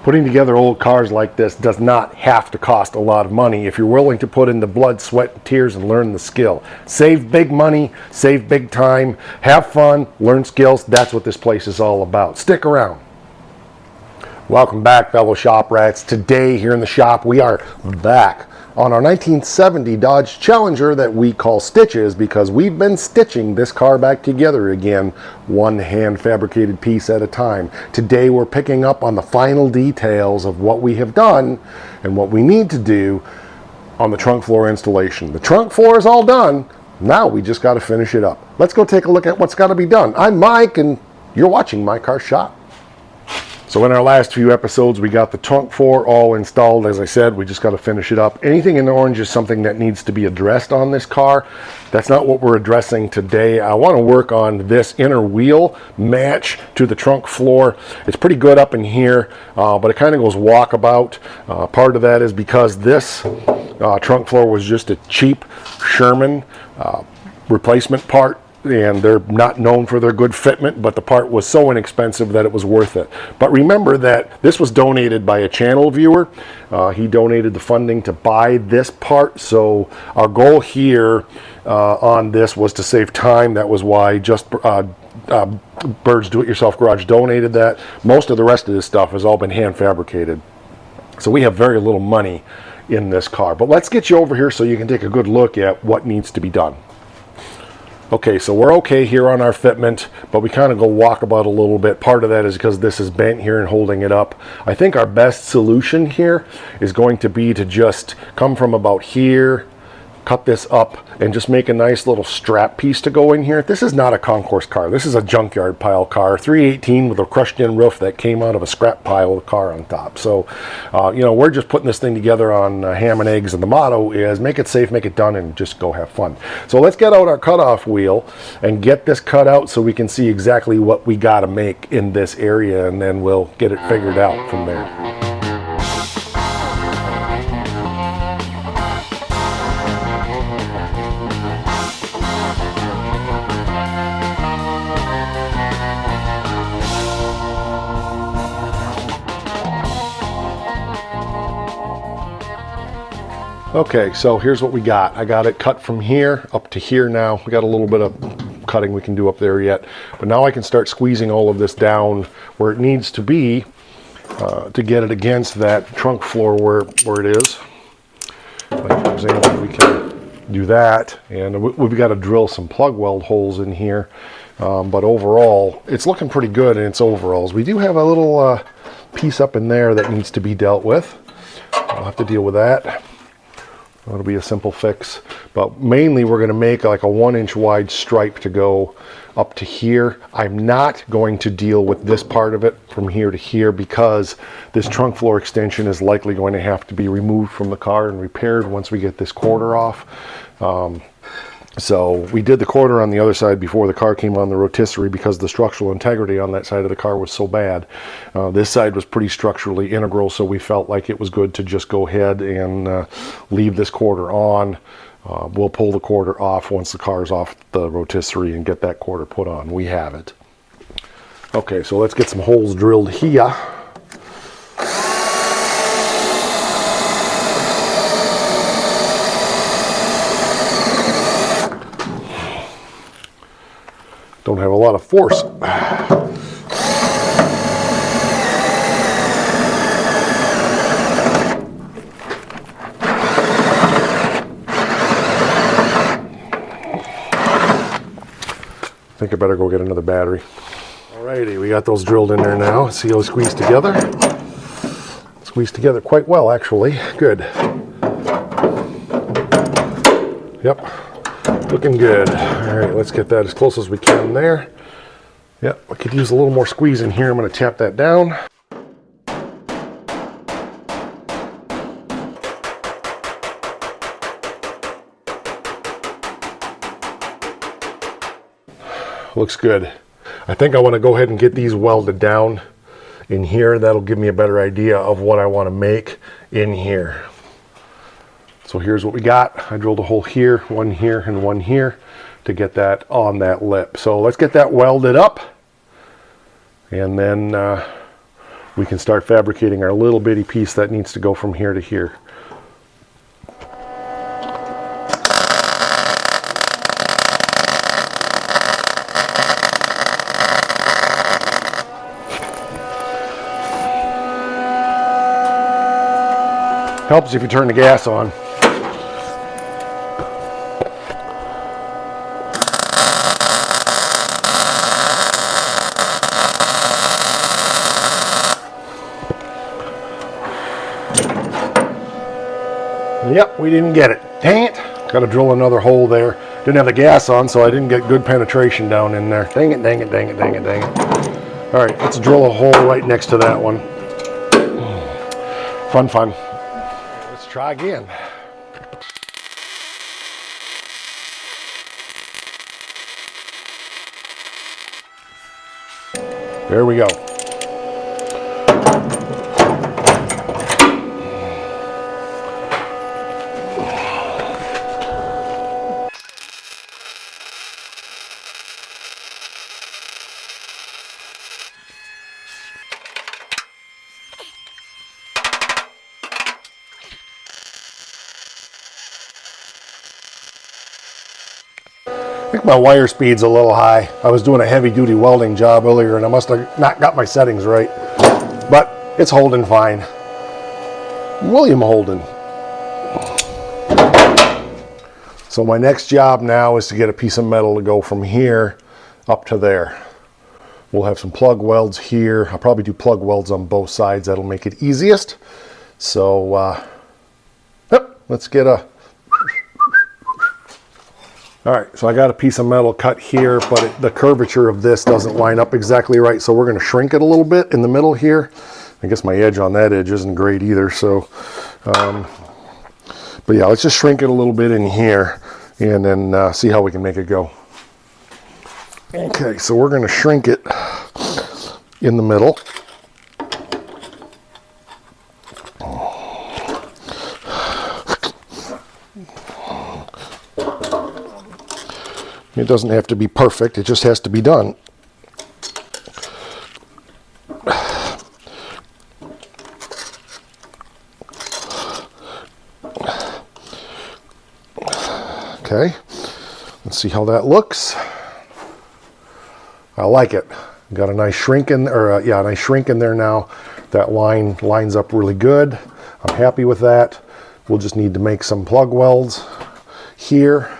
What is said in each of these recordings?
Putting together old cars like this does not have to cost a lot of money if you're willing to put in the blood, sweat, and tears and learn the skill. Save big money, save big time, have fun, learn skills. That's what this place is all about. Stick around. Welcome back, fellow shop rats. Today here in the shop we are back on our 1970 Dodge Challenger that we call Stitches because we've been stitching this car back together again, one hand fabricated piece at a time. Today we're picking up on the final details of what we have done and what we need to do on the trunk floor installation. The trunk floor is all done. Now we just got to finish it up. Let's go take a look at what's got to be done. I'm Mike and you're watching My Car Shop. So in our last few episodes, we got the trunk floor all installed. As I said, we just got to finish it up. Anything in orange is something that needs to be addressed on this car. That's not what we're addressing today. I want to work on this inner wheel match to the trunk floor. It's pretty good up in here, but it kind of goes walkabout. Part of that is because this trunk floor was just a cheap Sherman replacement part. And they're not known for their good fitment, but the part was so inexpensive that it was worth it. But remember that this was donated by a channel viewer. He donated the funding to buy this part, so our goal here on this was to save time. That was why just Bird's Do-It-Yourself Garage donated that. Most of the rest of this stuff has all been hand fabricated, so we have very little money in this car. But let's get you over here so you can take a good look at what needs to be done. Okay, so we're okay here on our fitment, but we kind of go walkabout a little bit. Part of that is because this is bent here and holding it up. I think our best solution here is going to be to just come from about here, cut this up, and just make a nice little strap piece to go in here. This is not a concourse car. This is a junkyard pile car, 318 with a crushed in roof that came out of a scrap pile of car on top. So, you know, we're just putting this thing together on ham and eggs, and the motto is make it safe, make it done, and just go have fun. So let's get out our cutoff wheel and get this cut out so we can see exactly what we got to make in this area, and then we'll get it figured out from there. Okay, so here's what we got. I got it cut from here up to here now. We got a little bit of cutting we can do up there yet, but now I can start squeezing all of this down where it needs to be to get it against that trunk floor where it is. Like, for example, we can do that, and we've got to drill some plug weld holes in here, but overall it's looking pretty good in its overalls. We do have a little piece up in there that needs to be dealt with. I'll have to deal with that. That'll be a simple fix, but mainly we're going to make like a 1-inch wide stripe to go up to here. I'm not going to deal with this part of it from here to here because this trunk floor extension is likely going to have to be removed from the car and repaired once we get this quarter off. So we did the quarter on the other side before the car came on the rotisserie because the structural integrity on that side of the car was so bad. This side was pretty structurally integral, so we felt like it was good to just go ahead and leave this quarter on. We'll pull the quarter off once the car's off the rotisserie and get that quarter put on. We have it. Okay, so let's get some holes drilled here. Don't have a lot of force. I think I better go get another battery. Alrighty, we got those drilled in there now. See how they squeeze together? Squeeze together quite well, actually. Good. Yep. Looking good. All right, let's get that as close as we can there. Yep, I could use a little more squeeze in here. I'm going to tap that down. Looks good. I think I want to go ahead and get these welded down in here. That'll give me a better idea of what I want to make in here. So here's what we got. I drilled a hole here, and one here to get that on that lip. So let's get that welded up, and then we can start fabricating our little bitty piece that needs to go from here to here. Helps if you turn the gas on. Yep, we didn't get it. Dang it. Got to drill another hole there. Didn't have the gas on, so I didn't get good penetration down in there. Dang it, dang it, dang it, dang it, dang it. All right, let's drill a hole right next to that one. Fun, fun. Let's try again. There we go. I think my wire speed's a little high. I was doing a heavy duty welding job earlier and I must have not got my settings right. But it's holding fine. William Holden. So my next job now is to get a piece of metal to go from here up to there. We'll have some plug welds here. I'll probably do plug welds on both sides. That'll make it easiest. So let's get a... All right, so I got a piece of metal cut here, but the curvature of this doesn't line up exactly right, so we're going to shrink it a little bit in the middle here. I guess my edge on that edge isn't great either, so... but yeah, let's just shrink it a little bit in here, and then see how we can make it go. Okay, so we're going to shrink it in the middle. It doesn't have to be perfect, it just has to be done. Okay, let's see how that looks. I like it. Got a nice shrink in, or yeah, a nice shrink in there now. That line lines up really good. I'm happy with that. We'll just need to make some plug welds here.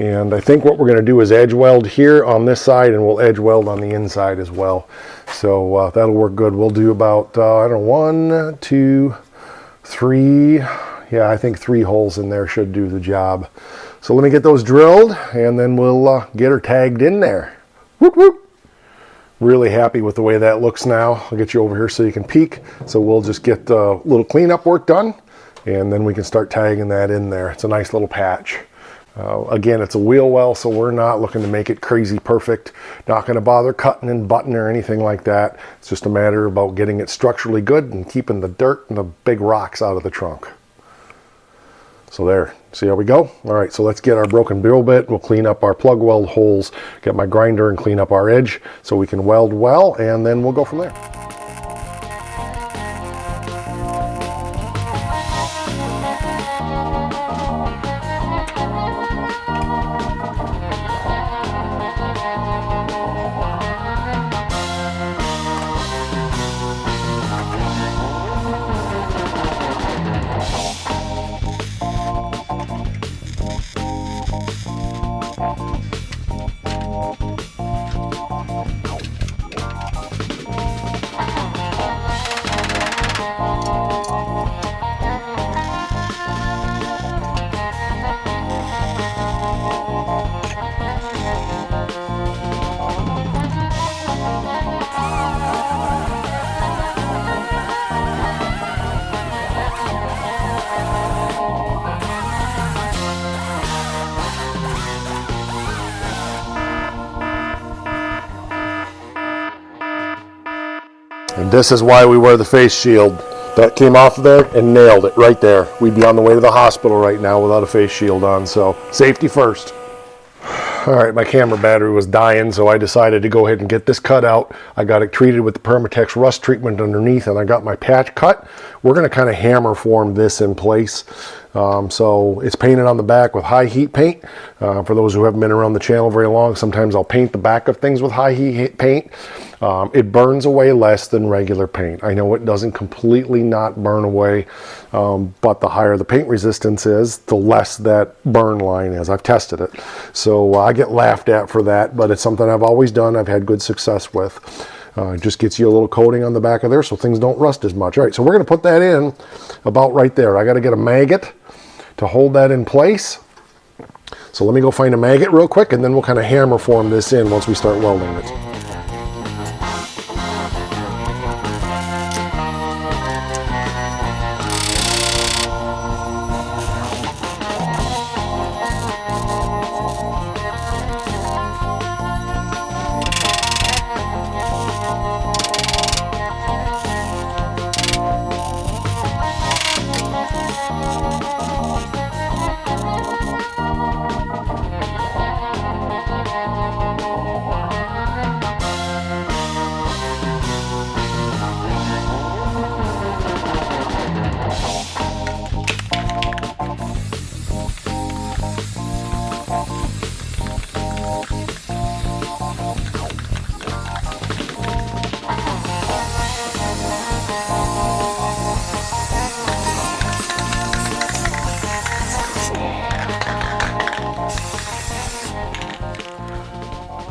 And I think what we're going to do is edge weld here on this side, and we'll edge weld on the inside as well. So that'll work good. We'll do about, I don't know, 1, 2, 3. Yeah, I think 3 holes in there should do the job. So let me get those drilled, and then we'll get her tagged in there. Whoop, whoop. Really happy with the way that looks now. I'll get you over here so you can peek. So we'll just get a little cleanup work done, and then we can start tagging that in there. It's a nice little patch. Again, it's a wheel well, so we're not looking to make it crazy perfect. Not going to bother cutting and butting or anything like that. It's just a matter about getting it structurally good and keeping the dirt and the big rocks out of the trunk. So there, see how we go? All right, so let's get our broken drill bit. We'll clean up our plug weld holes, get my grinder and clean up our edge so we can weld well, and then we'll go from there. And this is why we wear the face shield. That came off of there and nailed it right there. We'd be on the way to the hospital right now without a face shield on, so safety first. All right, my camera battery was dying, so I decided to go ahead and get this cut out. I got it treated with the Permatex rust treatment underneath, and I got my patch cut. We're going to kind of hammer form this in place. So it's painted on the back with high heat paint. For those who haven't been around the channel very long, sometimes I'll paint the back of things with high heat paint. It burns away less than regular paint. I know it doesn't completely not burn away, but the higher the paint resistance is, the less that burn line is. I've tested it. So I get laughed at for that, but it's something I've always done. I've had good success with. It just gets you a little coating on the back of there so things don't rust as much. All right, so we're going to put that in about right there. I got to get a maggot to hold that in place. So let me go find a maggot real quick, and then we'll kind of hammer form this in once we start welding it.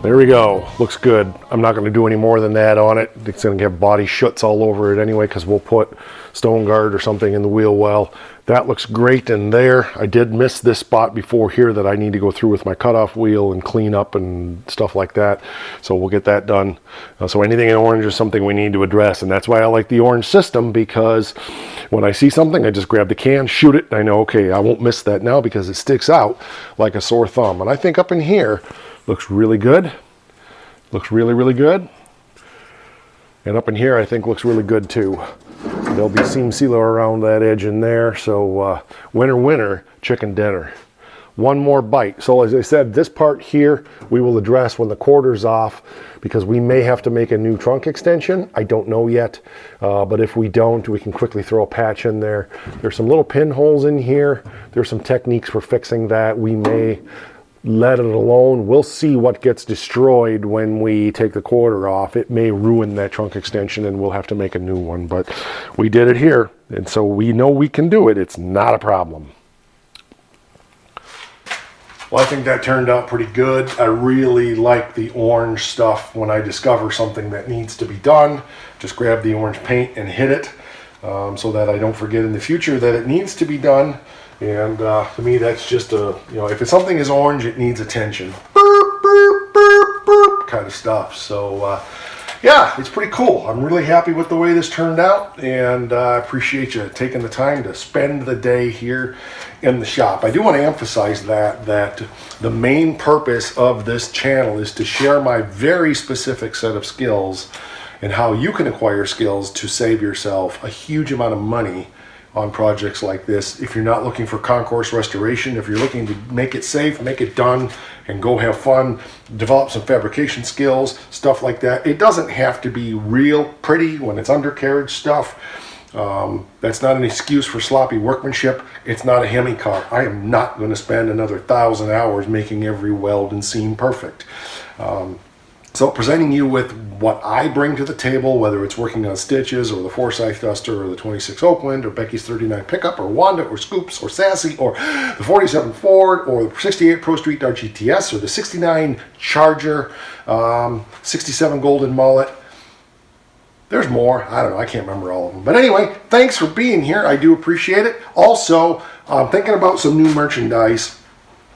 There we go. Looks good. I'm not going to do any more than that on it. It's going to have body shuts all over it anyway because we'll put stone guard or something in the wheel well. That looks great in there. I did miss this spot before here that I need to go through with my cutoff wheel and clean up and stuff like that. So we'll get that done. So anything in orange is something we need to address, and that's why I like the orange system, because when I see something, I just grab the can, shoot it, and I know, okay, I won't miss that now because it sticks out like a sore thumb. And I think up in here looks really good. Looks really, really good. And up in here, I think looks really good too. There'll be seam sealer around that edge in there. So winner, winner, chicken dinner. One more bite. So as I said, this part here, we will address when the quarter's off, because we may have to make a new trunk extension. I don't know yet, but if we don't, we can quickly throw a patch in there. There's some little pinholes in here. There's some techniques for fixing that. We may let it alone. We'll see what gets destroyed when we take the quarter off. It may ruin that trunk extension and we'll have to make a new one, but we did it here, and so we know we can do it. It's not a problem. Well, I think that turned out pretty good. I really like the orange stuff. When I discover something that needs to be done, just grab the orange paint and hit it, so that I don't forget in the future that it needs to be done. And to me, that's just if something is orange, it needs attention. Burp, burp, burp, burp, kind of stuff. So yeah, it's pretty cool. I'm really happy with the way this turned out, and I appreciate you taking the time to spend the day here in the shop. I do want to emphasize that the main purpose of this channel is to share my very specific set of skills and how you can acquire skills to save yourself a huge amount of money on projects like this. If you're not looking for concourse restoration, if you're looking to make it safe, make it done, and go have fun, develop some fabrication skills, stuff like that. It doesn't have to be real pretty when it's undercarriage stuff. That's not an excuse for sloppy workmanship. It's not a Hemi car. I am not going to spend another 1,000 hours making every weld and seam perfect. So presenting you with what I bring to the table, whether it's working on stitches or the Forsyth Duster or the 26 Oakland or Becky's 39 pickup or Wanda or Scoops or Sassy or the 47 Ford or the 68 Pro Street Dart GTS or the 69 Charger, 67 Golden Mullet. There's more. I don't know. I can't remember all of them. But anyway, thanks for being here. I do appreciate it. Also, I'm thinking about some new merchandise.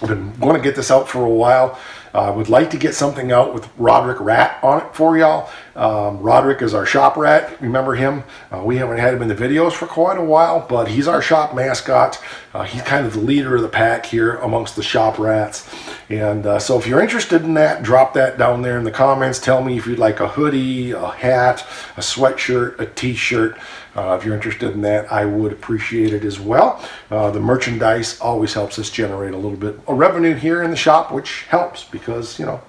I've been going to get this out for a while. I would like to get something out with Roderick Rat on it for y'all. Roderick is our shop rat. Remember him? We haven't had him in the videos for quite a while, but he's our shop mascot. He's kind of the leader of the pack here amongst the shop rats. And so if you're interested in that, drop that down there in the comments. Tell me if you'd like a hoodie, a hat, a sweatshirt, a t-shirt. If you're interested in that, I would appreciate it as well. The merchandise always helps us generate a little bit of revenue here in the shop, which helps because, you know,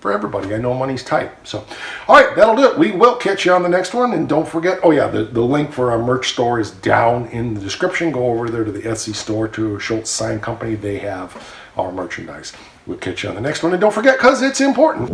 for everybody, I know money's tight. So, all right, that'll do it. We will catch you on the next one. And don't forget, oh yeah, the link for our merch store is down in the description. Go over there to the Etsy store, to Schultz Sign Company. They have our merchandise. We'll catch you on the next one. And don't forget, because it's important.